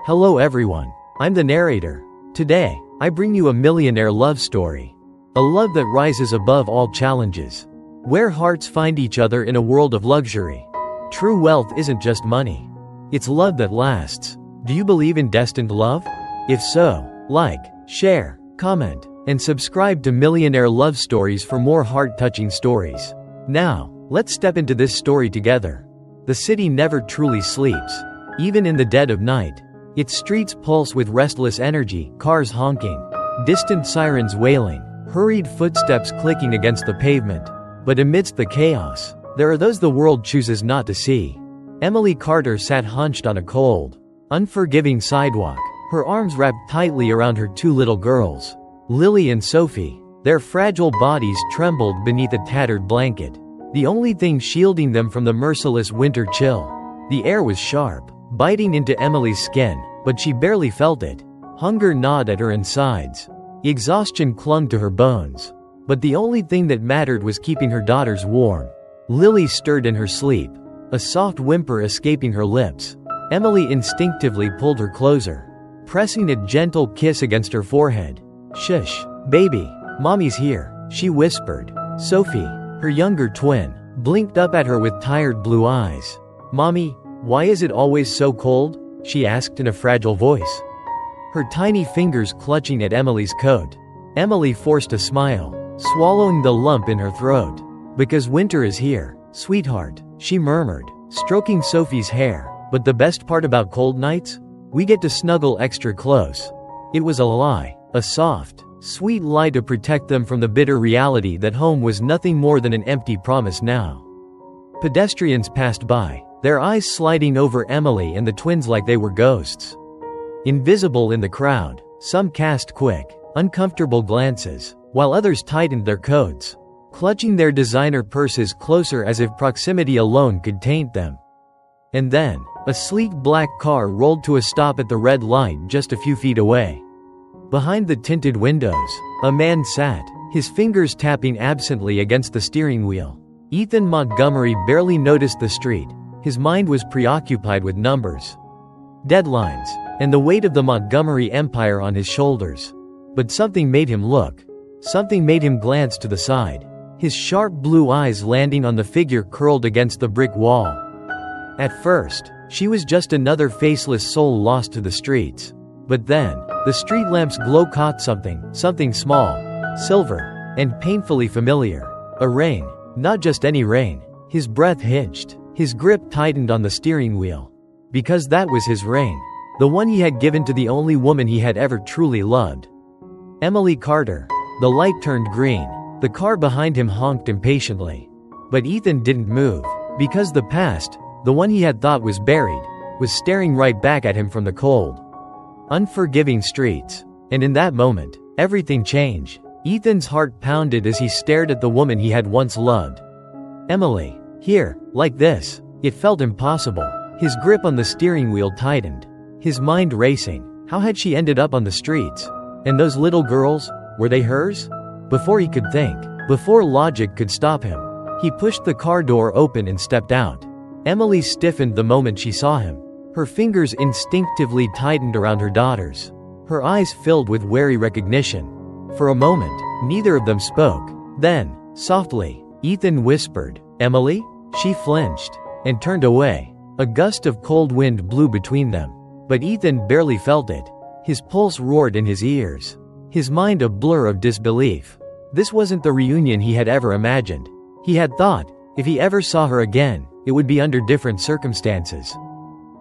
Hello everyone, I'm the narrator. Today, I bring you a millionaire love story. A love that rises above all challenges. Where hearts find each other in a world of luxury. True wealth isn't just money. It's love that lasts. Do you believe in destined love? If so, like, share, comment, and subscribe to Millionaire Love Stories for more heart-touching stories. Now, let's step into this story together. The city never truly sleeps. Even in the dead of night. Its streets pulse with restless energy, cars honking, distant sirens wailing, hurried footsteps clicking against the pavement. But amidst the chaos, there are those the world chooses not to see. Emily Carter sat hunched on a cold, unforgiving sidewalk, her arms wrapped tightly around her two little girls, Lily and Sophie. Their fragile bodies trembled beneath a tattered blanket, the only thing shielding them from the merciless winter chill. The air was sharp, biting into Emily's skin, but she barely felt it. Hunger gnawed at her insides. Exhaustion clung to her bones. But the only thing that mattered was keeping her daughters warm. Lily stirred in her sleep, a soft whimper escaping her lips. Emily instinctively pulled her closer, pressing a gentle kiss against her forehead. "Shush, baby, mommy's here," she whispered. Sophie, her younger twin, blinked up at her with tired blue eyes. "Mommy, why is it always so cold?" she asked in a fragile voice, her tiny fingers clutching at Emily's coat. Emily forced a smile, swallowing the lump in her throat. "Because winter is here, sweetheart," she murmured, stroking Sophie's hair. "But the best part about cold nights? We get to snuggle extra close." It was a lie, a soft, sweet lie to protect them from the bitter reality that home was nothing more than an empty promise now. Pedestrians passed by, their eyes sliding over Emily and the twins like they were ghosts. Invisible in the crowd, some cast quick, uncomfortable glances, while others tightened their coats, clutching their designer purses closer as if proximity alone could taint them. And then, a sleek black car rolled to a stop at the red light just a few feet away. Behind the tinted windows, a man sat, his fingers tapping absently against the steering wheel. Ethan Montgomery barely noticed the street. His mind was preoccupied with numbers, deadlines, and the weight of the Montgomery empire on his shoulders. But something made him look. Something made him glance to the side, his sharp blue eyes landing on the figure curled against the brick wall. At first, she was just another faceless soul lost to the streets. But then, the street lamp's glow caught something small, silver, and painfully familiar. A rein, not just any rein. His breath hitched, his grip tightened on the steering wheel. Because that was his rein, the one he had given to the only woman he had ever truly loved. Emily Carter. The light turned green. The car behind him honked impatiently. But Ethan didn't move, because the past, the one he had thought was buried, was staring right back at him from the cold, unforgiving streets. And in that moment, everything changed. Ethan's heart pounded as he stared at the woman he had once loved. Emily. Here, like this. It felt impossible. His grip on the steering wheel tightened, his mind racing. How had she ended up on the streets? And those little girls, were they hers? Before he could think, before logic could stop him, he pushed the car door open and stepped out. Emily stiffened the moment she saw him. Her fingers instinctively tightened around her daughters, her eyes filled with wary recognition. For a moment, neither of them spoke. Then, softly, Ethan whispered, "Emily?" She flinched and turned away. A gust of cold wind blew between them. But Ethan barely felt it. His pulse roared in his ears, his mind a blur of disbelief. This wasn't the reunion he had ever imagined. He had thought, if he ever saw her again, it would be under different circumstances.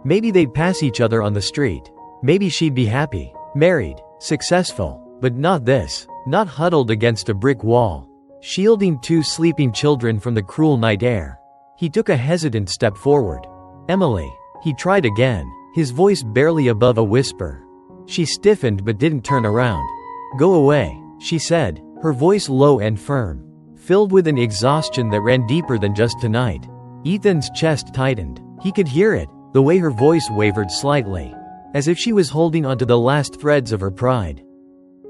Maybe they'd pass each other on the street. Maybe she'd be happy, married, successful. But not this. Not huddled against a brick wall, shielding two sleeping children from the cruel night air. He took a hesitant step forward. "Emily." He tried again, his voice barely above a whisper. She stiffened but didn't turn around. "Go away," she said, her voice low and firm, filled with an exhaustion that ran deeper than just tonight. Ethan's chest tightened. He could hear it, the way her voice wavered slightly, as if she was holding onto the last threads of her pride.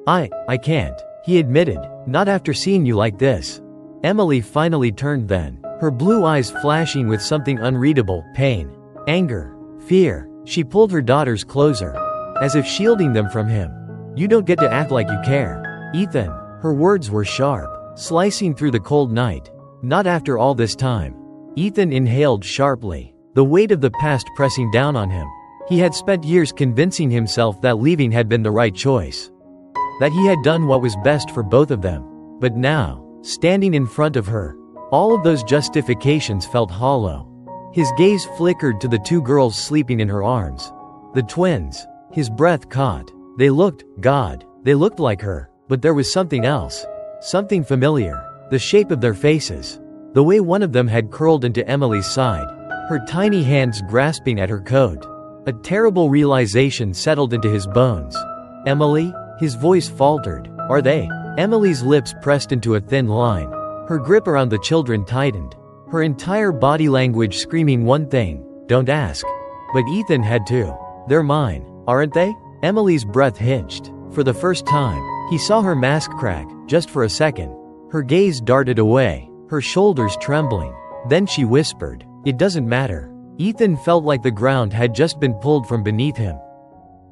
I can't," he admitted, "not after seeing you like this." Emily finally turned then, her blue eyes flashing with something unreadable, pain, anger, fear. She pulled her daughters closer, as if shielding them from him. "You don't get to act like you care, Ethan." Her words were sharp, slicing through the cold night. "Not after all this time." Ethan inhaled sharply, the weight of the past pressing down on him. He had spent years convincing himself that leaving had been the right choice, that he had done what was best for both of them. But now, standing in front of her, all of those justifications felt hollow. His gaze flickered to the two girls sleeping in her arms. The twins. His breath caught. They looked like her, but there was something else. Something familiar. The shape of their faces. The way one of them had curled into Emily's side, her tiny hands grasping at her coat. A terrible realization settled into his bones. "Emily?" His voice faltered. "Are they?" Emily's lips pressed into a thin line. Her grip around the children tightened. Her entire body language screaming one thing: "Don't ask." But Ethan had to. "They're mine, aren't they?" Emily's breath hitched. For the first time, he saw her mask crack, just for a second. Her gaze darted away, her shoulders trembling. Then she whispered, "It doesn't matter." Ethan felt like the ground had just been pulled from beneath him.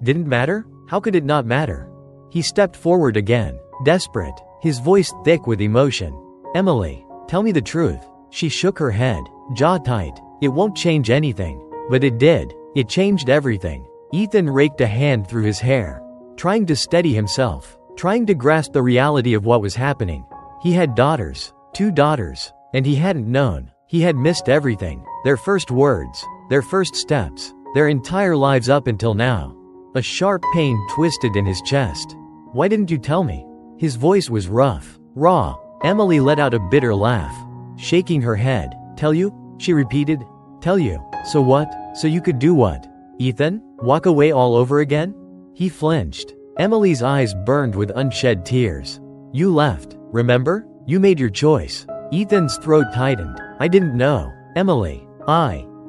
Didn't matter? How could it not matter? He stepped forward again, desperate, his voice thick with emotion. "Emily, tell me the truth." She shook her head, jaw tight. "It won't change anything." But it did. It changed everything. Ethan raked a hand through his hair, trying to steady himself, trying to grasp the reality of what was happening. He had daughters, 2 daughters, and he hadn't known. He had missed everything. Their first words, their first steps, their entire lives up until now. A sharp pain twisted in his chest. "Why didn't you tell me?" His voice was rough, raw. Emily let out a bitter laugh, shaking her head. "Tell you?" she repeated. "Tell you. So what? So you could do what? Ethan? Walk away all over again?" He flinched. Emily's eyes burned with unshed tears. "You left, remember? You made your choice." Ethan's throat tightened. "I didn't know, Emily.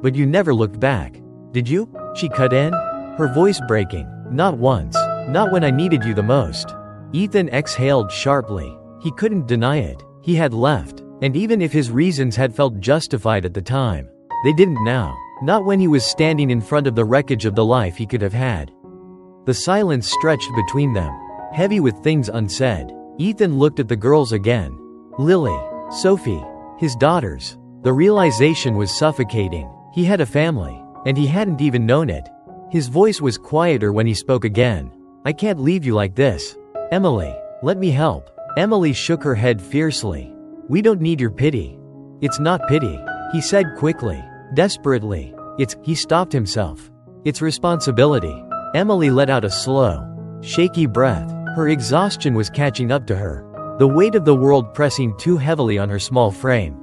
But you never looked back. Did you?" She cut in, her voice breaking. "Not once. Not when I needed you the most." Ethan exhaled sharply. He couldn't deny it. He had left, and even if his reasons had felt justified at the time, they didn't now. Not when he was standing in front of the wreckage of the life he could have had. The silence stretched between them, heavy with things unsaid. Ethan looked at the girls again. Lily, Sophie, his daughters. The realization was suffocating. He had a family, and he hadn't even known it. His voice was quieter when he spoke again. "I can't leave you like this. Emily, let me help." Emily shook her head fiercely. "We don't need your pity." "It's not pity," he said quickly, desperately. He stopped himself. "It's responsibility." Emily let out a slow, shaky breath. Her exhaustion was catching up to her, the weight of the world pressing too heavily on her small frame.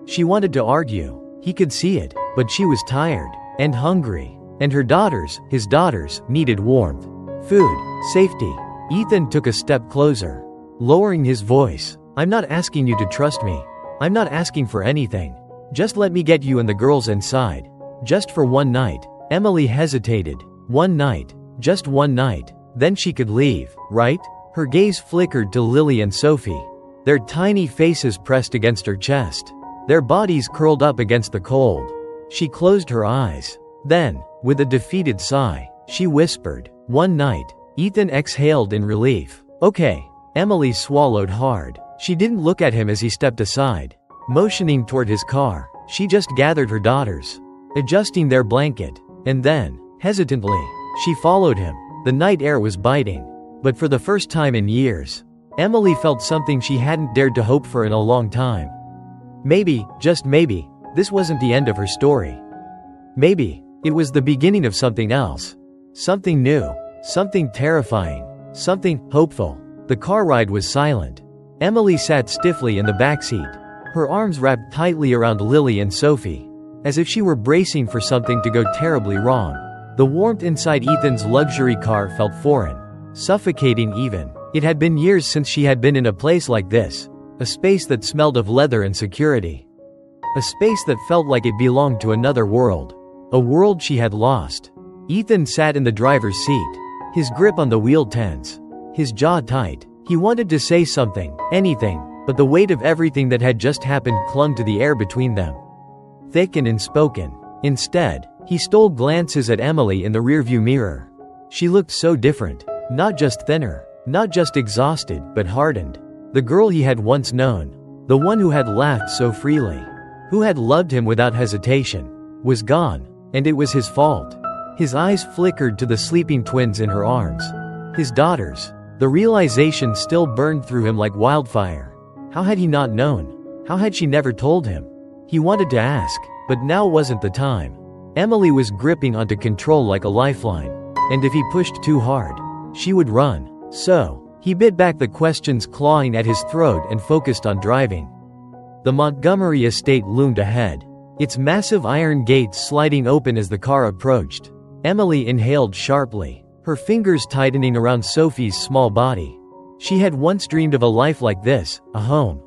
She wanted to argue. He could see it, but she was tired and hungry, and her daughters, his daughters, needed warmth, food, safety. Ethan took a step closer, lowering his voice. "I'm not asking you to trust me. I'm not asking for anything. Just let me get you and the girls inside. Just for one night." Emily hesitated. One night. Just one night. Then she could leave, right? Her gaze flickered to Lily and Sophie, their tiny faces pressed against her chest, their bodies curled up against the cold. She closed her eyes. Then, with a defeated sigh, she whispered, "One night." Ethan exhaled in relief. "Okay." Emily swallowed hard. She didn't look at him as he stepped aside, motioning toward his car. She just gathered her daughters, adjusting their blanket, and then, hesitantly, she followed him. The night air was biting, but for the first time in years, Emily felt something she hadn't dared to hope for in a long time. Maybe, just maybe, this wasn't the end of her story. Maybe, it was the beginning of something else. Something new, something terrifying, something hopeful. The car ride was silent. Emily sat stiffly in the backseat, her arms wrapped tightly around Lily and Sophie, as if she were bracing for something to go terribly wrong. The warmth inside Ethan's luxury car felt foreign, suffocating even. It had been years since she had been in a place like this, a space that smelled of leather and security. A space that felt like it belonged to another world, a world she had lost. Ethan sat in the driver's seat, his grip on the wheel tense, his jaw tight. He wanted to say something, anything, but the weight of everything that had just happened clung to the air between them, thick and unspoken. Instead, he stole glances at Emily in the rearview mirror. She looked so different. Not just thinner, not just exhausted, but hardened. The girl he had once known, the one who had laughed so freely, who had loved him without hesitation, was gone, and it was his fault. His eyes flickered to the sleeping twins in her arms. His daughters. The realization still burned through him like wildfire. How had he not known? How had she never told him? He wanted to ask, but now wasn't the time. Emily was gripping onto control like a lifeline, and if he pushed too hard, she would run. So, he bit back the questions clawing at his throat and focused on driving. The Montgomery estate loomed ahead, its massive iron gates sliding open as the car approached. Emily inhaled sharply, her fingers tightening around Sophie's small body. She had once dreamed of a life like this, a home,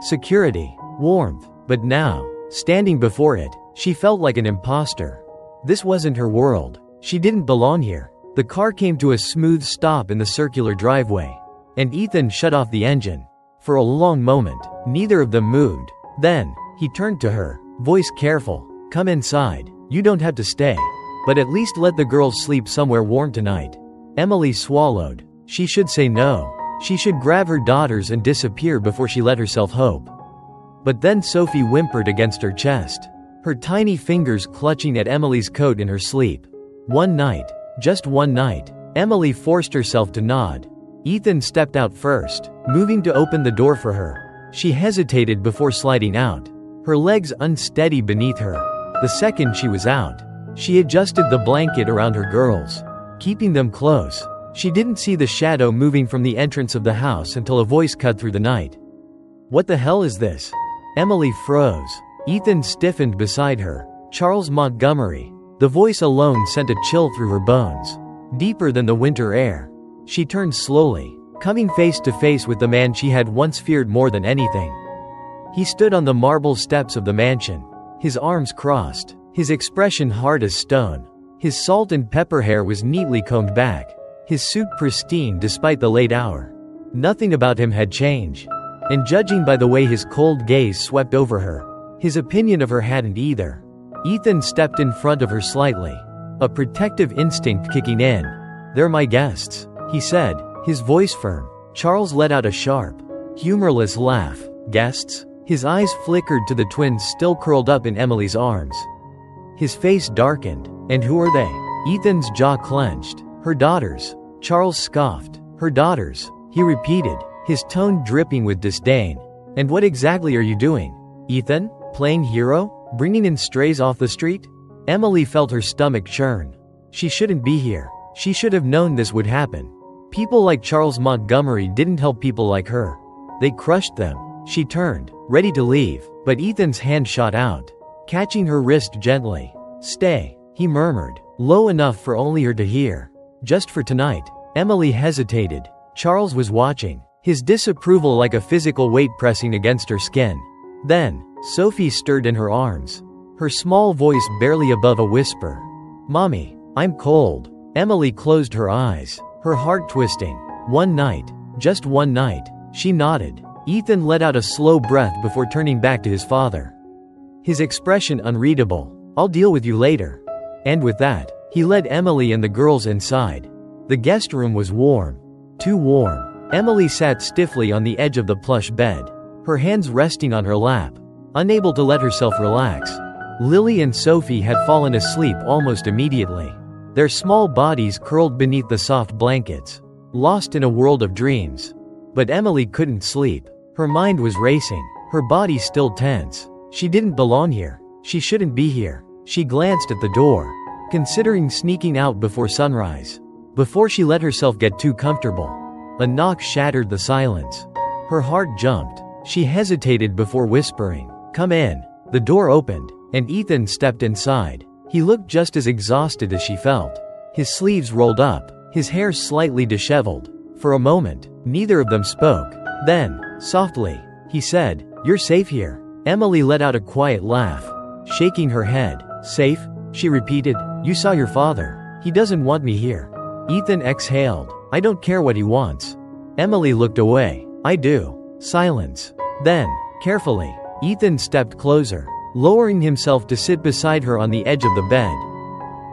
security, warmth, but now, standing before it, she felt like an imposter. This wasn't her world. She didn't belong here. The car came to a smooth stop in the circular driveway, and Ethan shut off the engine. For a long moment, neither of them moved. Then, he turned to her, voice careful. "Come inside. You don't have to stay. But at least let the girls sleep somewhere warm tonight." Emily swallowed. She should say no. She should grab her daughters and disappear before she let herself hope. But then Sophie whimpered against her chest, her tiny fingers clutching at Emily's coat in her sleep. One night, just one night, Emily forced herself to nod. Ethan stepped out first, moving to open the door for her. She hesitated before sliding out, her legs unsteady beneath her. The second she was out, she adjusted the blanket around her girls, keeping them close. She didn't see the shadow moving from the entrance of the house until a voice cut through the night. "What the hell is this?" Emily froze. Ethan stiffened beside her. "Charles Montgomery." The voice alone sent a chill through her bones, deeper than the winter air. She turned slowly, coming face to face with the man she had once feared more than anything. He stood on the marble steps of the mansion, his arms crossed, his expression hard as stone. His salt and pepper hair was neatly combed back, his suit pristine despite the late hour. Nothing about him had changed, and judging by the way his cold gaze swept over her, his opinion of her hadn't either. Ethan stepped in front of her slightly, a protective instinct kicking in. "They're my guests," he said, his voice firm. Charles let out a sharp, humorless laugh. "Guests?" His eyes flickered to the twins still curled up in Emily's arms. His face darkened. "And who are they?" Ethan's jaw clenched. "Her daughters." Charles scoffed. "Her daughters," he repeated, his tone dripping with disdain. "And what exactly are you doing, Ethan? Playing hero? Bringing in strays off the street?" Emily felt her stomach churn. She shouldn't be here. She should have known this would happen. People like Charles Montgomery didn't help people like her. They crushed them. She turned, ready to leave, but Ethan's hand shot out, catching her wrist gently. "Stay," he murmured, low enough for only her to hear. "Just for tonight." Emily hesitated. Charles was watching, his disapproval like a physical weight pressing against her skin. Then, Sophie stirred in her arms, her small voice barely above a whisper. "Mommy, I'm cold." Emily closed her eyes, her heart twisting. "One night, just one night," she nodded. Ethan let out a slow breath before turning back to his father, his expression unreadable. "I'll deal with you later." And with that, he led Emily and the girls inside. The guest room was warm. Too warm. Emily sat stiffly on the edge of the plush bed, her hands resting on her lap, unable to let herself relax. Lily and Sophie had fallen asleep almost immediately, their small bodies curled beneath the soft blankets, lost in a world of dreams. But Emily couldn't sleep. Her mind was racing, her body still tense. She didn't belong here. She shouldn't be here. She glanced at the door, considering sneaking out before sunrise, before she let herself get too comfortable. A knock shattered the silence. Her heart jumped. She hesitated before whispering, "Come in." The door opened, and Ethan stepped inside. He looked just as exhausted as she felt. His sleeves rolled up, his hair slightly disheveled. For a moment, neither of them spoke. Then, softly, he said, "You're safe here." Emily let out a quiet laugh, shaking her head. "Safe?" she repeated. "You saw your father. He doesn't want me here." Ethan exhaled. "I don't care what he wants." Emily looked away. "I do." Silence. Then, carefully, Ethan stepped closer, lowering himself to sit beside her on the edge of the bed.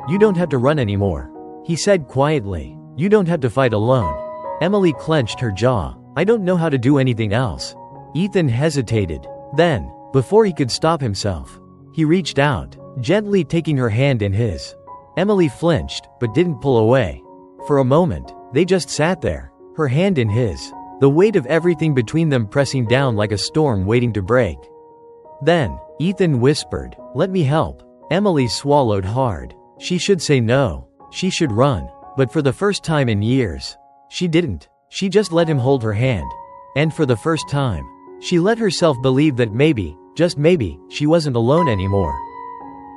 "You don't have to run anymore." he said quietly. You don't have to fight alone. Emily clenched her jaw. I don't know how to do anything else. Ethan hesitated. Then, before he could stop himself, he reached out, gently taking her hand in his. Emily flinched, but didn't pull away. For a moment, they just sat there, her hand in his, the weight of everything between them pressing down like a storm waiting to break. Then, Ethan whispered, let me help. Emily swallowed hard. She should say no. She should run. But for the first time in years, she didn't. She just let him hold her hand. And for the first time, she let herself believe that maybe, just maybe, she wasn't alone anymore.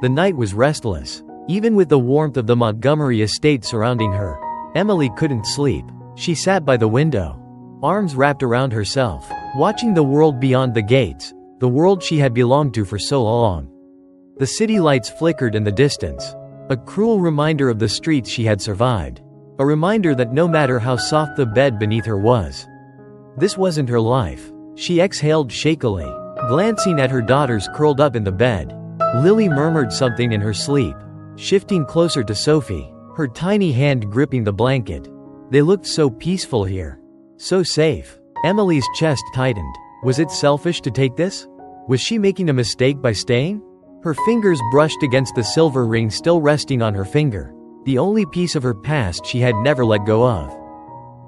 The night was restless. Even with the warmth of the Montgomery estate surrounding her, Emily couldn't sleep. She sat by the window, arms wrapped around herself, watching the world beyond the gates, the world she had belonged to for so long. The city lights flickered in the distance, a cruel reminder of the streets she had survived, a reminder that no matter how soft the bed beneath her was, this wasn't her life. She exhaled shakily, glancing at her daughters curled up in the bed. Lily murmured something in her sleep, shifting closer to Sophie, her tiny hand gripping the blanket. They looked so peaceful here, so safe. Emily's chest tightened. Was it selfish to take this? Was she making a mistake by staying? Her fingers brushed against the silver ring still resting on her finger, the only piece of her past she had never let go of.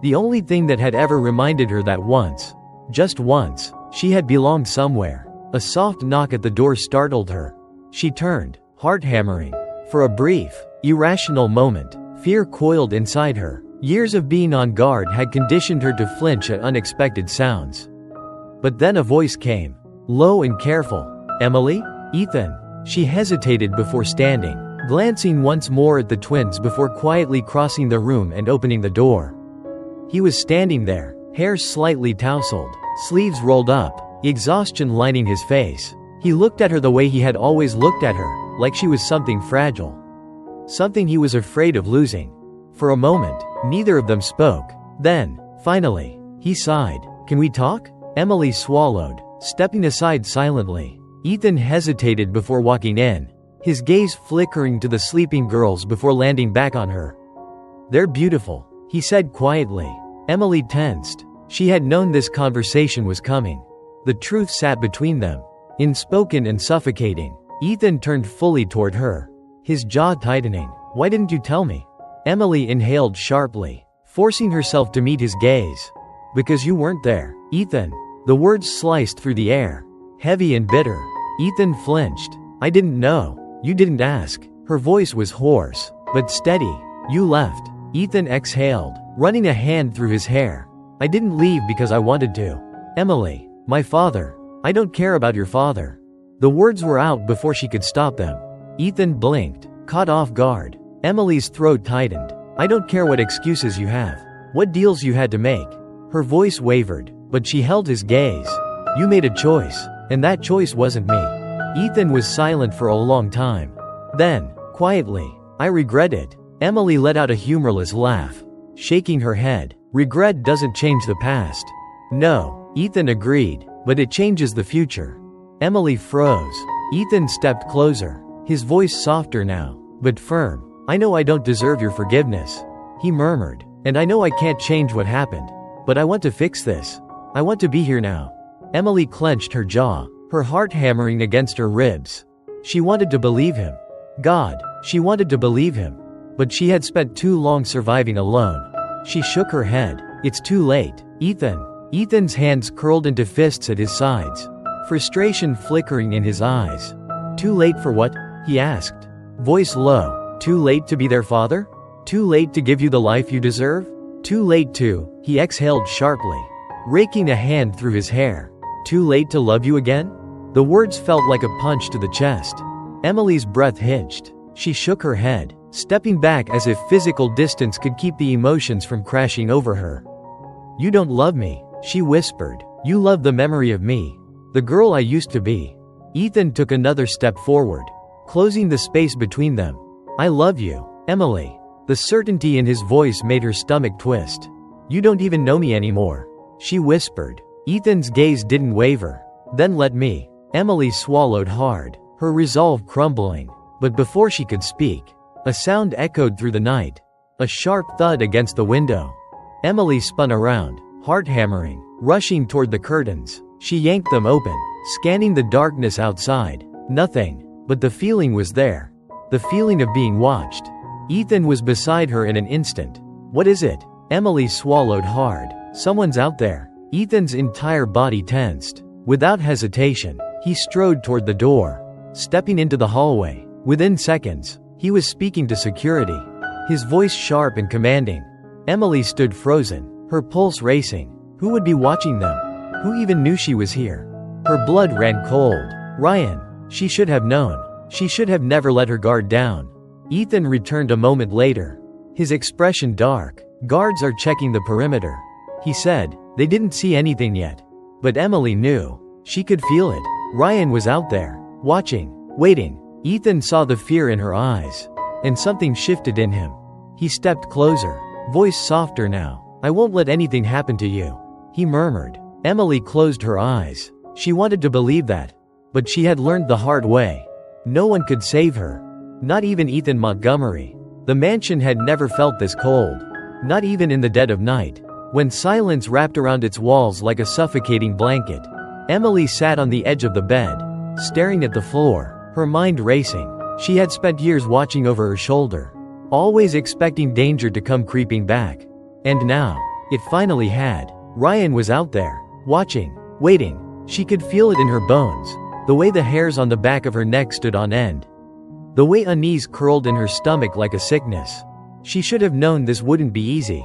The only thing that had ever reminded her that once, just once, she had belonged somewhere. A soft knock at the door startled her. She turned, heart hammering. For a brief, irrational moment, fear coiled inside her. Years of being on guard had conditioned her to flinch at unexpected sounds. But then a voice came, low and careful. Emily? Ethan? She hesitated before standing, glancing once more at the twins before quietly crossing the room and opening the door. He was standing there, hair slightly tousled, sleeves rolled up, exhaustion lining his face. He looked at her the way he had always looked at her, like she was something fragile, something he was afraid of losing. For a moment, neither of them spoke. Then, finally, he sighed. Can we talk? Emily swallowed, stepping aside silently. Ethan hesitated before walking in, his gaze flickering to the sleeping girls before landing back on her. They're beautiful, he said quietly. Emily tensed. She had known this conversation was coming. The truth sat between them, unspoken and suffocating. Ethan turned fully toward her, his jaw tightening. Why didn't you tell me? Emily inhaled sharply, forcing herself to meet his gaze. Because you weren't there, Ethan. The words sliced through the air, heavy and bitter. Ethan flinched. I didn't know. You didn't ask. Her voice was hoarse, but steady. You left. Ethan exhaled, running a hand through his hair. I didn't leave because I wanted to. Emily, my father. I don't care about your father. The words were out before she could stop them. Ethan blinked, caught off guard. Emily's throat tightened. I don't care what excuses you have, what deals you had to make. Her voice wavered, but she held his gaze. You made a choice, and that choice wasn't me. Ethan was silent for a long time. Then, quietly, I regret it. Emily let out a humorless laugh, shaking her head. Regret doesn't change the past. No, Ethan agreed, but it changes the future. Emily froze. Ethan stepped closer, his voice softer now, but firm. I know I don't deserve your forgiveness, he murmured, and I know I can't change what happened, but I want to fix this. I want to be here now. Emily clenched her jaw, her heart hammering against her ribs. She wanted to believe him. God, she wanted to believe him. But she had spent too long surviving alone. She shook her head. It's too late, Ethan. Ethan's hands curled into fists at his sides, frustration flickering in his eyes. Too late for what? He asked, voice low. Too late to be their father? Too late to give you the life you deserve? Too late to, he exhaled sharply, raking a hand through his hair. Too late to love you again? The words felt like a punch to the chest. Emily's breath hitched. She shook her head, stepping back as if physical distance could keep the emotions from crashing over her. You don't love me, she whispered. You love the memory of me, the girl I used to be. Ethan took another step forward, closing the space between them. I love you, Emily. The certainty in his voice made her stomach twist. You don't even know me anymore, she whispered. Ethan's gaze didn't waver. Then let me. Emily swallowed hard, her resolve crumbling. But before she could speak, a sound echoed through the night. A sharp thud against the window. Emily spun around, heart hammering, rushing toward the curtains. She yanked them open, scanning the darkness outside. Nothing. But the feeling was there. The feeling of being watched. Ethan was beside her in an instant. What is it? Emily swallowed hard. Someone's out there. Ethan's entire body tensed. Without hesitation, he strode toward the door, stepping into the hallway. Within seconds, he was speaking to security, his voice sharp and commanding. Emily stood frozen, her pulse racing. Who would be watching them? Who even knew she was here? Her blood ran cold. Ryan. She should have known. She should have never let her guard down. Ethan returned a moment later, his expression dark. Guards are checking the perimeter, he said. They didn't see anything yet. But Emily knew. She could feel it. Ryan was out there, watching, waiting. Ethan saw the fear in her eyes. And something shifted in him. He stepped closer, voice softer now. I won't let anything happen to you, he murmured. Emily closed her eyes. She wanted to believe that. But she had learned the hard way. No one could save her. Not even Ethan Montgomery. The mansion had never felt this cold. Not even in the dead of night, when silence wrapped around its walls like a suffocating blanket. Emily sat on the edge of the bed, staring at the floor, her mind racing. She had spent years watching over her shoulder, always expecting danger to come creeping back. And now, it finally had. Ryan was out there, watching, waiting. She could feel it in her bones, the way the hairs on the back of her neck stood on end, the way unease curled in her stomach like a sickness. She should have known this wouldn't be easy.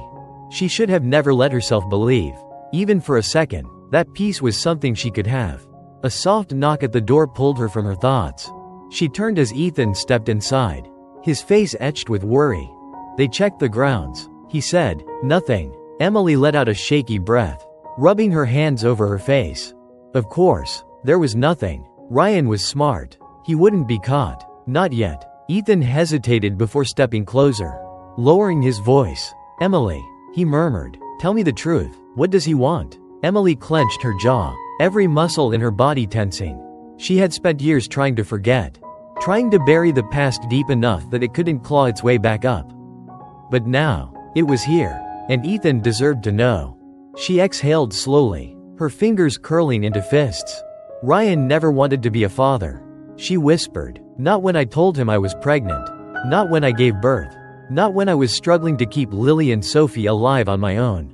She should have never let herself believe, even for a second, that peace was something she could have. A soft knock at the door pulled her from her thoughts. She turned as Ethan stepped inside, his face etched with worry. They checked the grounds, he said. Nothing. Emily let out a shaky breath, rubbing her hands over her face. Of course, there was nothing. Ryan was smart. He wouldn't be caught. Not yet. Ethan hesitated before stepping closer, lowering his voice. Emily, he murmured. Tell me the truth. What does he want? Emily clenched her jaw, every muscle in her body tensing. She had spent years trying to forget, trying to bury the past deep enough that it couldn't claw its way back up. But now, it was here, and Ethan deserved to know. She exhaled slowly, her fingers curling into fists. Ryan never wanted to be a father, she whispered. Not when I told him I was pregnant. Not when I gave birth. Not when I was struggling to keep Lily and Sophie alive on my own.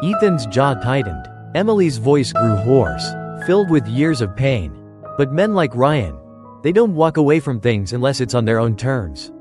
Ethan's jaw tightened. Emily's voice grew hoarse, filled with years of pain. But men like Ryan, they don't walk away from things unless it's on their own terms.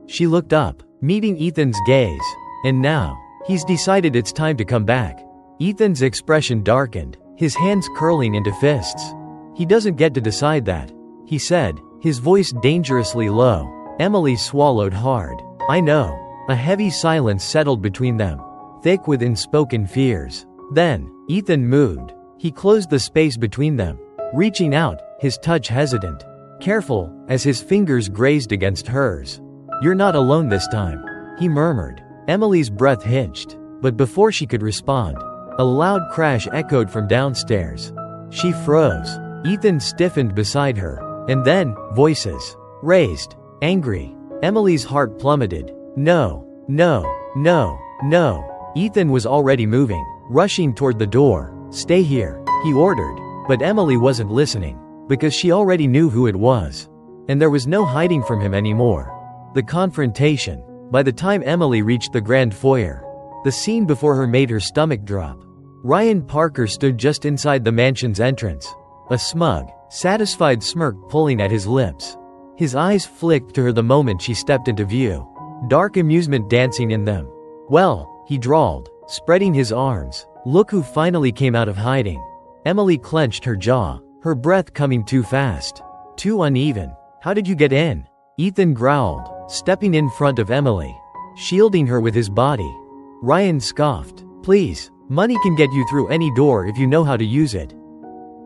She looked up, meeting Ethan's gaze. And now, he's decided it's time to come back. Ethan's expression darkened, his hands curling into fists. He doesn't get to decide that, he said, his voice dangerously low. Emily swallowed hard. I know. A heavy silence settled between them, thick with unspoken fears. Then, Ethan moved. He closed the space between them, reaching out, his touch hesitant, careful, as his fingers grazed against hers. You're not alone this time, he murmured. Emily's breath hitched, but before she could respond, a loud crash echoed from downstairs. She froze. Ethan stiffened beside her, and then, voices, raised, angry. Emily's heart plummeted. No, no, no, no. Ethan was already moving, rushing toward the door. Stay here, he ordered. But Emily wasn't listening, because she already knew who it was. And there was no hiding from him anymore. The confrontation. By the time Emily reached the grand foyer, the scene before her made her stomach drop. Ryan Parker stood just inside the mansion's entrance, a smug, satisfied smirk pulling at his lips. His eyes flicked to her the moment she stepped into view, dark amusement dancing in them. Well, he drawled, spreading his arms. Look who finally came out of hiding. Emily clenched her jaw, her breath coming too fast, too uneven. How did you get in? Ethan growled, stepping in front of Emily, shielding her with his body. Ryan scoffed. Please, money can get you through any door if you know how to use it.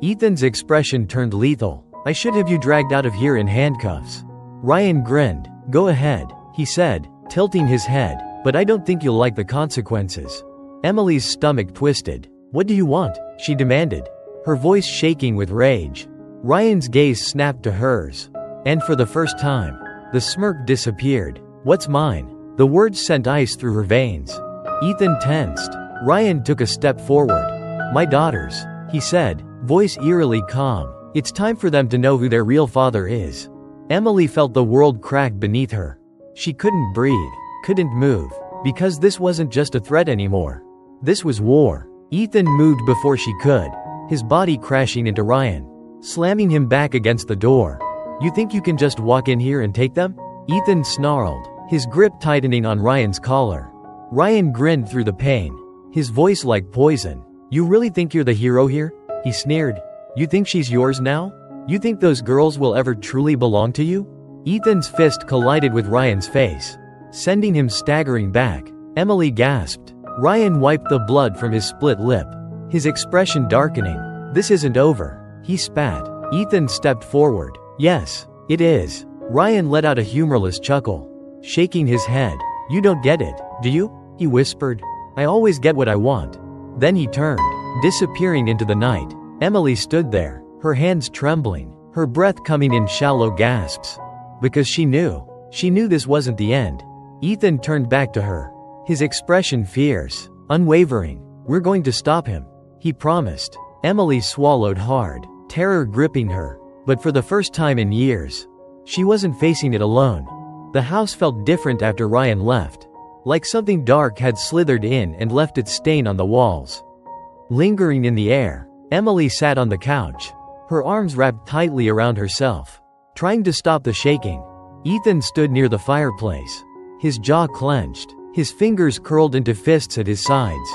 Ethan's expression turned lethal. I should have you dragged out of here in handcuffs. Ryan grinned. Go ahead, he said, tilting his head, but I don't think you'll like the consequences. Emily's stomach twisted. What do you want? She demanded, her voice shaking with rage. Ryan's gaze snapped to hers, and for the first time, the smirk disappeared. What's mine? The words sent ice through her veins. Ethan tensed. Ryan took a step forward. "My daughters," he said, voice eerily calm. "It's time for them to know who their real father is." Emily felt the world crack beneath her. She couldn't breathe, couldn't move, because this wasn't just a threat anymore. This was war. Ethan moved before she could, his body crashing into Ryan, slamming him back against the door. "You think you can just walk in here and take them?" Ethan snarled, his grip tightening on Ryan's collar. Ryan grinned through the pain, his voice like poison. "You really think you're the hero here?" he sneered. "You think she's yours now? You think those girls will ever truly belong to you?" Ethan's fist collided with Ryan's face, sending him staggering back. Emily gasped. Ryan wiped the blood from his split lip, his expression darkening. "This isn't over," he spat. Ethan stepped forward. "Yes, it is." Ryan let out a humorless chuckle, shaking his head. "You don't get it, do you?" he whispered. "I always get what I want." Then he turned, disappearing into the night. Emily stood there, her hands trembling, her breath coming in shallow gasps. Because she knew this wasn't the end. Ethan turned back to her, his expression fierce, unwavering. "We're going to stop him," he promised. Emily swallowed hard, terror gripping her. But for the first time in years, she wasn't facing it alone. The house felt different after Ryan left, like something dark had slithered in and left its stain on the walls. Lingering in the air, Emily sat on the couch, her arms wrapped tightly around herself, trying to stop the shaking. Ethan stood near the fireplace, his jaw clenched, his fingers curled into fists at his sides.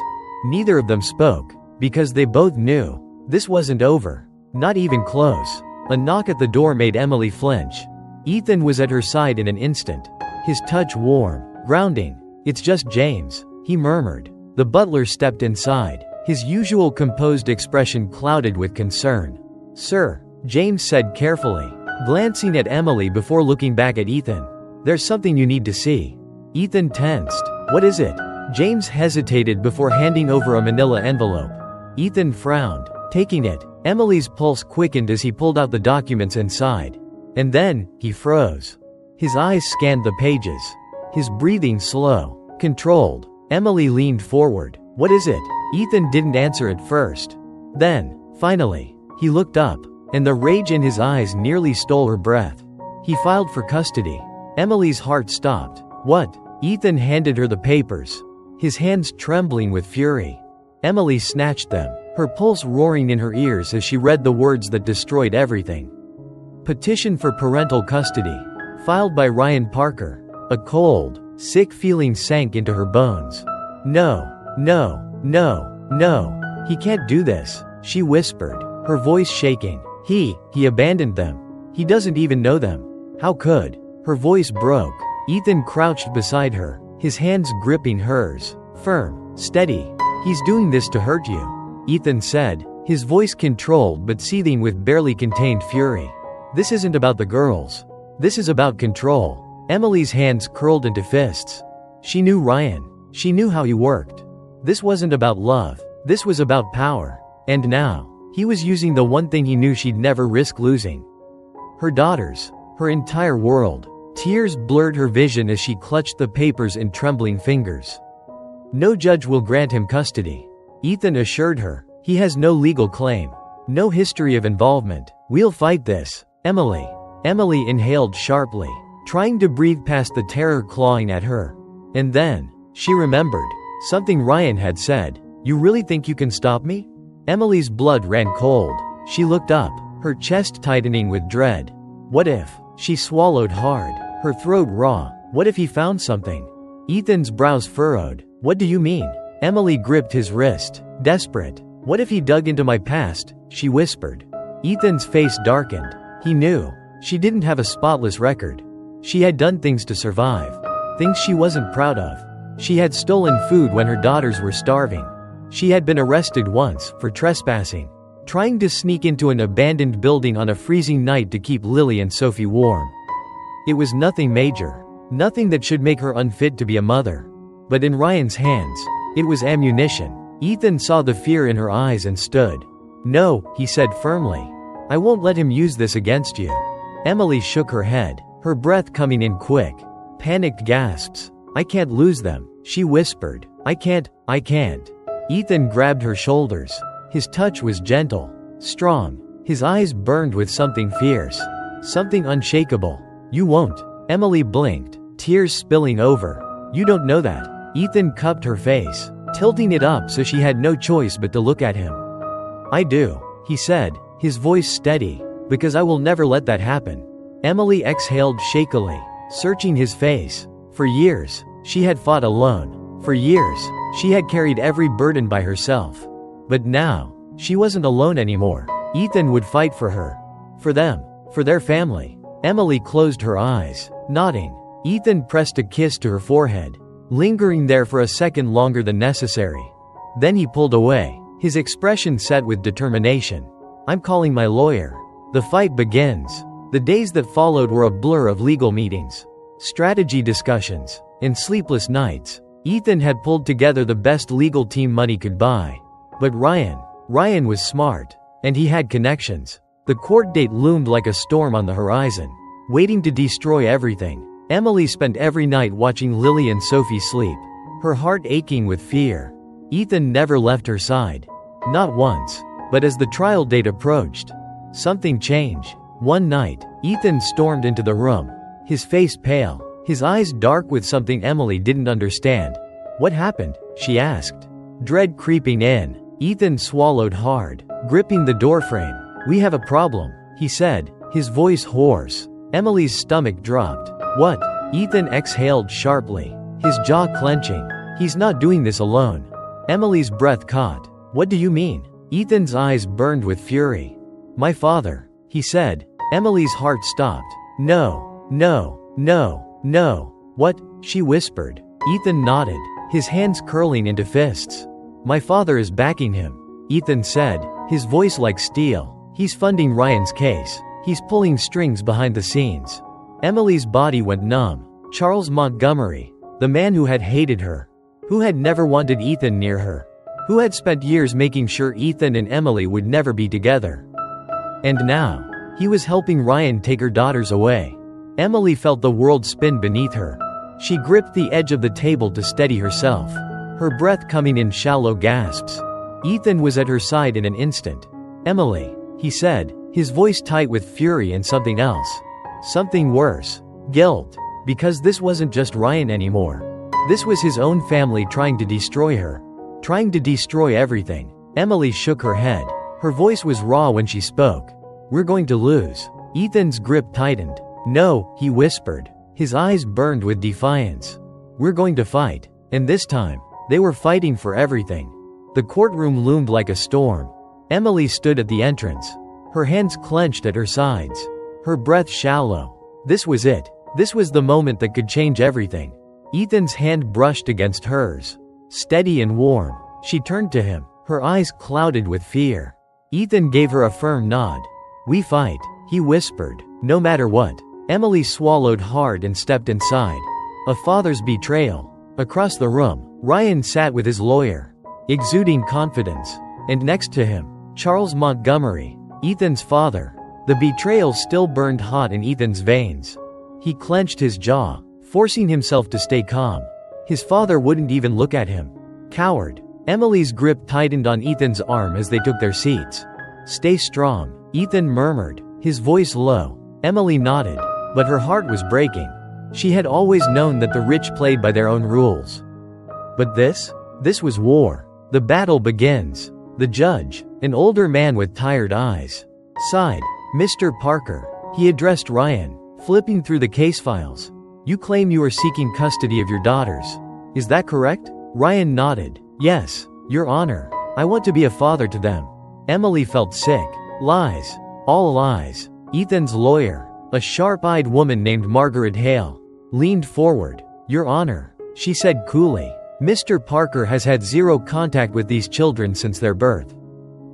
Neither of them spoke, because they both knew this wasn't over, not even close. A knock at the door made Emily flinch. Ethan was at her side in an instant, his touch warm, grounding. "It's just James," he murmured. The butler stepped inside, his usual composed expression clouded with concern. "Sir," James said carefully, glancing at Emily before looking back at Ethan. "There's something you need to see." Ethan tensed. "What is it?" James hesitated before handing over a manila envelope. Ethan frowned, taking it. Emily's pulse quickened as he pulled out the documents inside. And then, he froze. His eyes scanned the pages, his breathing slow, controlled. Emily leaned forward. "What is it?" Ethan didn't answer at first. Then, finally, he looked up, and the rage in his eyes nearly stole her breath. "He filed for custody." Emily's heart stopped. "What?" Ethan handed her the papers, his hands trembling with fury. Emily snatched them, her pulse roaring in her ears as she read the words that destroyed everything. Petition for parental custody, filed by Ryan Parker. A cold, sick feeling sank into her bones. "No, no, no, no. He can't do this," she whispered, her voice shaking. He abandoned them. He doesn't even know them. How could?" Her voice broke. Ethan crouched beside her, his hands gripping hers. "Firm, steady. He's doing this to hurt you," Ethan said, his voice controlled but seething with barely contained fury. "This isn't about the girls. This is about control." Emily's hands curled into fists. She knew Ryan. She knew how he worked. This wasn't about love. This was about power. And now, he was using the one thing he knew she'd never risk losing. Her daughters. Her entire world. Tears blurred her vision as she clutched the papers in trembling fingers. "No judge will grant him custody," Ethan assured her. "He has no legal claim. No history of involvement. We'll fight this, Emily." Emily inhaled sharply, trying to breathe past the terror clawing at her. And then, she remembered something Ryan had said. "You really think you can stop me?" Emily's blood ran cold. She looked up, her chest tightening with dread. What if? She swallowed hard, her throat raw. What if he found something? Ethan's brows furrowed. "What do you mean?" Emily gripped his wrist, desperate. "What if he dug into my past?" she whispered. Ethan's face darkened. He knew. She didn't have a spotless record. She had done things to survive. Things she wasn't proud of. She had stolen food when her daughters were starving. She had been arrested once for trespassing, trying to sneak into an abandoned building on a freezing night to keep Lily and Sophie warm. It was nothing major, nothing that should make her unfit to be a mother. But in Ryan's hands, it was ammunition. Ethan saw the fear in her eyes and stood. "No," he said firmly. "I won't let him use this against you." Emily shook her head, her breath coming in quick, panicked gasps. I can't lose them, she whispered. I can't. Ethan grabbed her shoulders. His touch was gentle, strong. His eyes burned with something fierce, something unshakable. You won't. Emily blinked, tears spilling over. You don't know that. Ethan cupped her face, tilting it up so she had no choice but to look at him. I do, he said, his voice steady, because I will never let that happen. Emily exhaled shakily, searching his face. For years, she had fought alone. For years, she had carried every burden by herself. But now, she wasn't alone anymore. Ethan would fight for her. For them. For their family. Emily closed her eyes, nodding. Ethan pressed a kiss to her forehead, lingering there for a second longer than necessary. Then he pulled away, his expression set with determination. I'm calling my lawyer. The fight begins. The days that followed were a blur of legal meetings, strategy discussions, and sleepless nights. Ethan had pulled together the best legal team money could buy. But Ryan was smart, and he had connections. The court date loomed like a storm on the horizon, waiting to destroy everything. Emily spent every night watching Lily and Sophie sleep, her heart aching with fear. Ethan never left her side. Not once. But as the trial date approached, something changed. One night, Ethan stormed into the room, his face pale, his eyes dark with something Emily didn't understand. What happened? She asked. Dread creeping in, Ethan swallowed hard, gripping the doorframe. We have a problem, he said, his voice hoarse. Emily's stomach dropped. What? Ethan exhaled sharply, his jaw clenching. He's not doing this alone. Emily's breath caught. What do you mean? Ethan's eyes burned with fury. My father, he said. Emily's heart stopped. No. What? She whispered. Ethan nodded, his hands curling into fists. My father is backing him, Ethan said, his voice like steel. He's funding Ryan's case. He's pulling strings behind the scenes. Emily's body went numb. Charles Montgomery, the man who had hated her, who had never wanted Ethan near her, who had spent years making sure Ethan and Emily would never be together. And now, he was helping Ryan take her daughters away. Emily felt the world spin beneath her. She gripped the edge of the table to steady herself, her breath coming in shallow gasps. Ethan was at her side in an instant. Emily, he said, his voice tight with fury and something else. Something worse. Guilt. Because this wasn't just Ryan anymore. This was his own family trying to destroy her. Trying to destroy everything. Emily shook her head. Her voice was raw when she spoke. We're going to lose. Ethan's grip tightened. No, he whispered. His eyes burned with defiance. We're going to fight. And this time, they were fighting for everything. The courtroom loomed like a storm. Emily stood at the entrance, her hands clenched at her sides, her breath shallow. This was it. This was the moment that could change everything. Ethan's hand brushed against hers, steady and warm. She turned to him, her eyes clouded with fear. Ethan gave her a firm nod. We fight, he whispered, no matter what. Emily swallowed hard and stepped inside. A father's betrayal. Across the room, Ryan sat with his lawyer, exuding confidence. And next to him, Charles Montgomery, Ethan's father. The betrayal still burned hot in Ethan's veins. He clenched his jaw, forcing himself to stay calm. His father wouldn't even look at him. Coward. Emily's grip tightened on Ethan's arm as they took their seats. Stay strong, Ethan murmured, his voice low. Emily nodded, but her heart was breaking. She had always known that the rich played by their own rules. But this was war. The battle begins. The judge, an older man with tired eyes, sighed. Mr. Parker, he addressed Ryan, flipping through the case files. You claim you are seeking custody of your daughters. Is that correct? Ryan nodded. Yes, Your Honor. I want to be a father to them. Emily felt sick. Lies. All lies. Ethan's lawyer, a sharp-eyed woman named Margaret Hale, leaned forward. Your Honor, she said coolly. Mr. Parker has had zero contact with these children since their birth.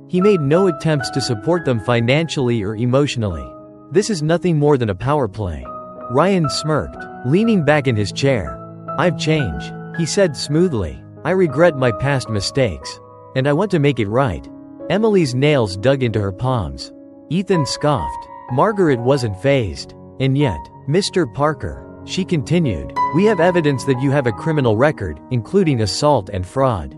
He made no attempts to support them financially or emotionally. This is nothing more than a power play. Ryan smirked, leaning back in his chair. I've changed, he said smoothly. I regret my past mistakes, and I want to make it right. Emily's nails dug into her palms. Ethan scoffed. Margaret wasn't fazed. And yet, Mr. Parker, She continued, "We have evidence that you have a criminal record, including assault and fraud."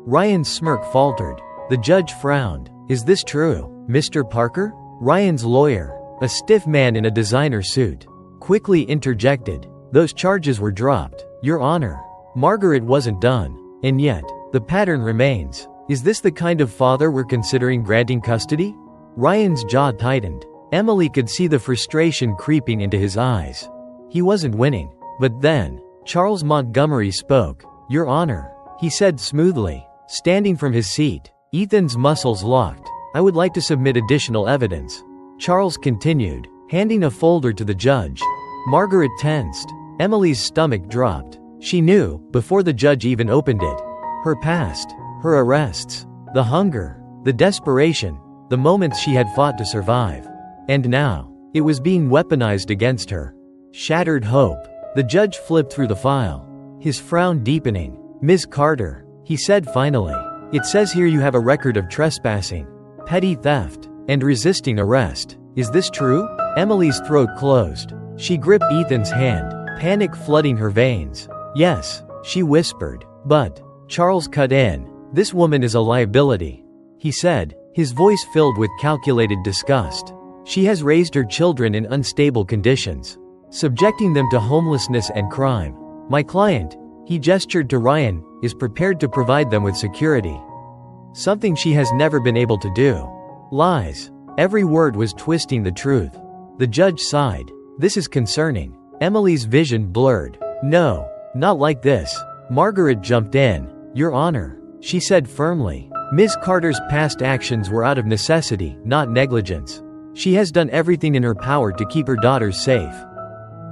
Ryan's smirk faltered. The judge frowned. "Is this true, Mr. Parker?" Ryan's lawyer, a stiff man in a designer suit, quickly interjected. "Those charges were dropped, Your Honor." Margaret wasn't done. "And yet, the pattern remains. Is this the kind of father we're considering granting custody?" Ryan's jaw tightened. Emily could see the frustration creeping into his eyes. He wasn't winning. But then, Charles Montgomery spoke. "Your Honor," he said smoothly, standing from his seat. Ethan's muscles locked. "I would like to submit additional evidence." Charles continued, handing a folder to the judge. Margaret tensed. Emily's stomach dropped. She knew, before the judge even opened it. Her past, her arrests, the hunger, the desperation, the moments she had fought to survive. And now, it was being weaponized against her. Shattered hope. The judge flipped through the file, his frown deepening. "Ms. Carter," he said finally, "it says here you have a record of trespassing, petty theft, and resisting arrest. Is this true?" Emily's throat closed. She gripped Ethan's hand, panic flooding her veins. "Yes," she whispered. "But," Charles cut in, "this woman is a liability," he said, his voice filled with calculated disgust. "She has raised her children in unstable conditions, subjecting them to homelessness and crime. My client," he gestured to Ryan, "is prepared to provide them with security. Something she has never been able to do." Lies. Every word was twisting the truth. The judge sighed. "This is concerning." Emily's vision blurred. "No, not like this." Margaret jumped in. "Your Honor," she said firmly, "Ms. Carter's past actions were out of necessity, not negligence. She has done everything in her power to keep her daughters safe.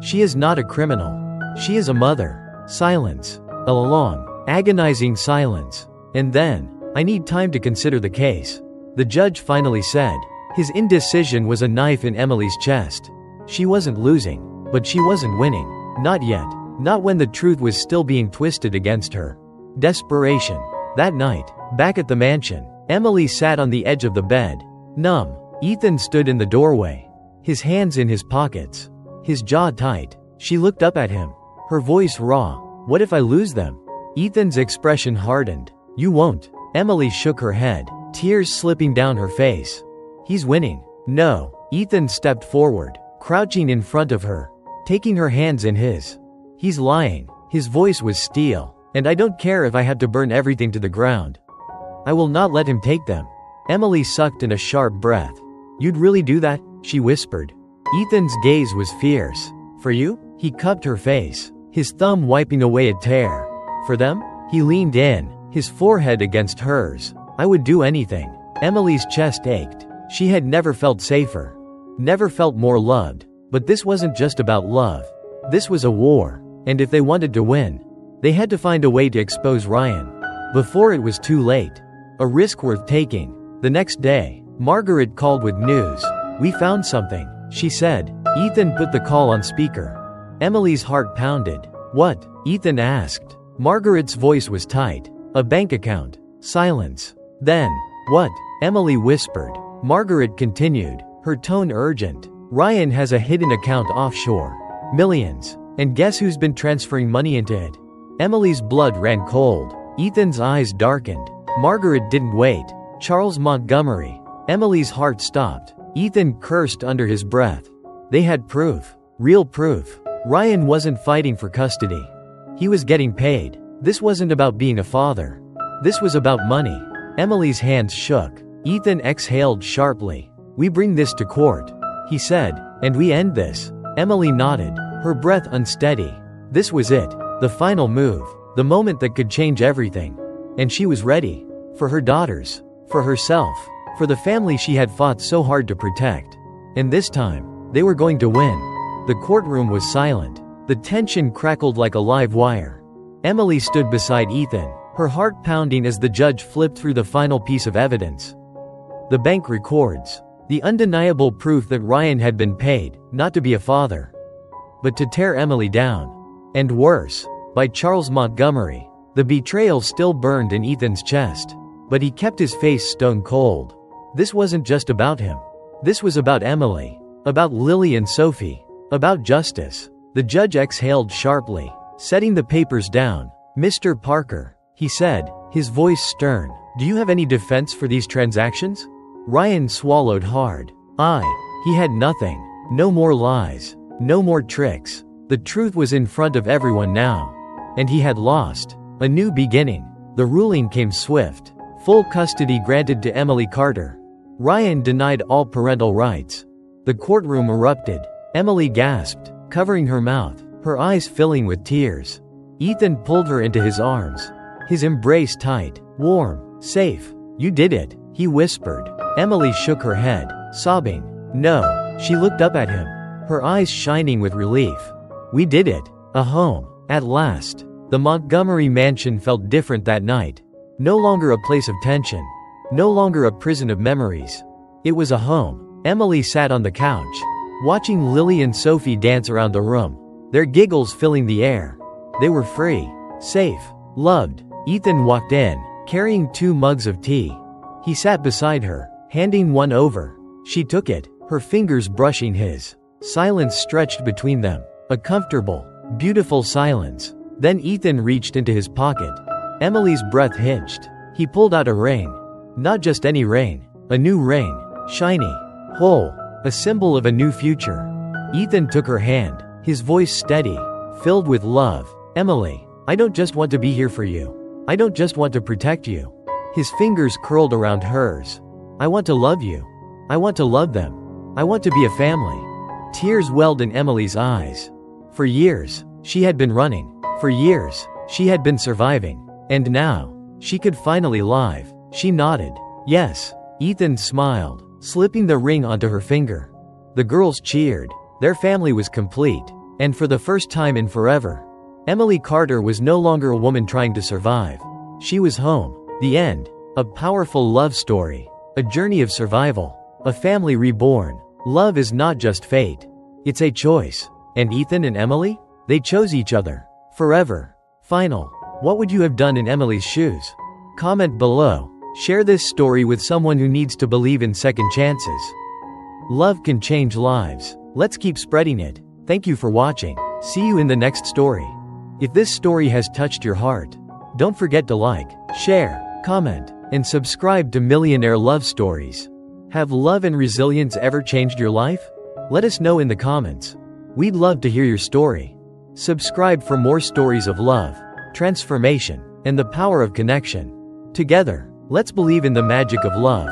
She is not a criminal. She is a mother." Silence. A long, agonizing silence. And then, "I need time to consider the case," the judge finally said. His indecision was a knife in Emily's chest. She wasn't losing, but she wasn't winning. Not yet. Not when the truth was still being twisted against her. Desperation. That night, back at the mansion, Emily sat on the edge of the bed, numb. Ethan stood in the doorway, his hands in his pockets, his jaw tight. She looked up at him, her voice raw. "What if I lose them?" Ethan's expression hardened. "You won't." Emily shook her head, tears slipping down her face. "He's winning." "No." Ethan stepped forward, crouching in front of her, taking her hands in his. "He's lying." His voice was steel. "And I don't care if I have to burn everything to the ground. I will not let him take them." Emily sucked in a sharp breath. "You'd really do that?" she whispered. Ethan's gaze was fierce. "For you?" He cupped her face, his thumb wiping away a tear. "For them?" He leaned in, his forehead against hers. "I would do anything." Emily's chest ached. She had never felt safer, never felt more loved. But this wasn't just about love. This was a war. And if they wanted to win, they had to find a way to expose Ryan before it was too late. A risk worth taking. The next day, Margaret called with news. "We found something," she said. Ethan put the call on speaker. Emily's heart pounded. "What?" Ethan asked. Margaret's voice was tight. "A bank account." Silence. Then, "What?" Emily whispered. Margaret continued, her tone urgent. "Ryan has a hidden account offshore. Millions. And guess who's been transferring money into it?" Emily's blood ran cold. Ethan's eyes darkened. Margaret didn't wait. "Charles Montgomery." Emily's heart stopped. Ethan cursed under his breath. They had proof. Real proof. Ryan wasn't fighting for custody. He was getting paid. This wasn't about being a father. This was about money. Emily's hands shook. Ethan exhaled sharply. "We bring this to court," he said, "and we end this." Emily nodded, her breath unsteady. This was it. The final move. The moment that could change everything. And she was ready. For her daughters. For herself. For the family she had fought so hard to protect. And this time, they were going to win. The courtroom was silent. The tension crackled like a live wire. Emily stood beside Ethan, her heart pounding as the judge flipped through the final piece of evidence. The bank records. The undeniable proof that Ryan had been paid, not to be a father, but to tear Emily down. And worse, by Charles Montgomery. The betrayal still burned in Ethan's chest. But he kept his face stone cold. This wasn't just about him. This was about Emily. About Lily and Sophie. About justice. The judge exhaled sharply, setting the papers down. "Mr. Parker," he said, his voice stern, "do you have any defense for these transactions?" Ryan swallowed hard. He had nothing. No more lies. No more tricks. The truth was in front of everyone now. And he had lost. A new beginning. The ruling came swift. Full custody granted to Emily Carter. Ryan denied all parental rights. The courtroom erupted. Emily gasped, covering her mouth, her eyes filling with tears. Ethan pulled her into his arms. His embrace tight, warm, safe. "You did it," he whispered. Emily shook her head, sobbing. "No." She looked up at him, her eyes shining with relief. "We did it. A home. At last." The Montgomery mansion felt different that night. No longer a place of tension. No longer a prison of memories. It was a home. Emily sat on the couch, watching Lily and Sophie dance around the room, their giggles filling the air. They were free, safe, loved. Ethan walked in, carrying 2 mugs of tea. He sat beside her, handing one over. She took it, her fingers brushing his. Silence stretched between them. A comfortable, beautiful silence. Then Ethan reached into his pocket. Emily's breath hitched. He pulled out a ring. Not just any ring. A new ring. Shiny. Whole. A symbol of a new future. Ethan took her hand, his voice steady, filled with love. "Emily, I don't just want to be here for you. I don't just want to protect you." His fingers curled around hers. "I want to love you. I want to love them. I want to be a family." Tears welled in Emily's eyes. For years, she had been running. For years, she had been surviving. And now, she could finally live. She nodded. "Yes." Ethan smiled, slipping the ring onto her finger. The girls cheered. Their family was complete. And for the first time in forever, Emily Carter was no longer a woman trying to survive. She was home. The end. A powerful love story. A journey of survival. A family reborn. Love is not just fate. It's a choice. And Ethan and Emily? They chose each other. Forever. Final. What would you have done in Emily's shoes? Comment below. Share this story with someone who needs to believe in second chances. Love can change lives. Let's keep spreading it. Thank you for watching. See you in the next story. If this story has touched your heart, don't forget to like, share, comment, and subscribe to Millionaire Love Stories. Have love and resilience ever changed your life? Let us know in the comments. We'd love to hear your story. Subscribe for more stories of love, transformation, and the power of connection. Together, let's believe in the magic of love.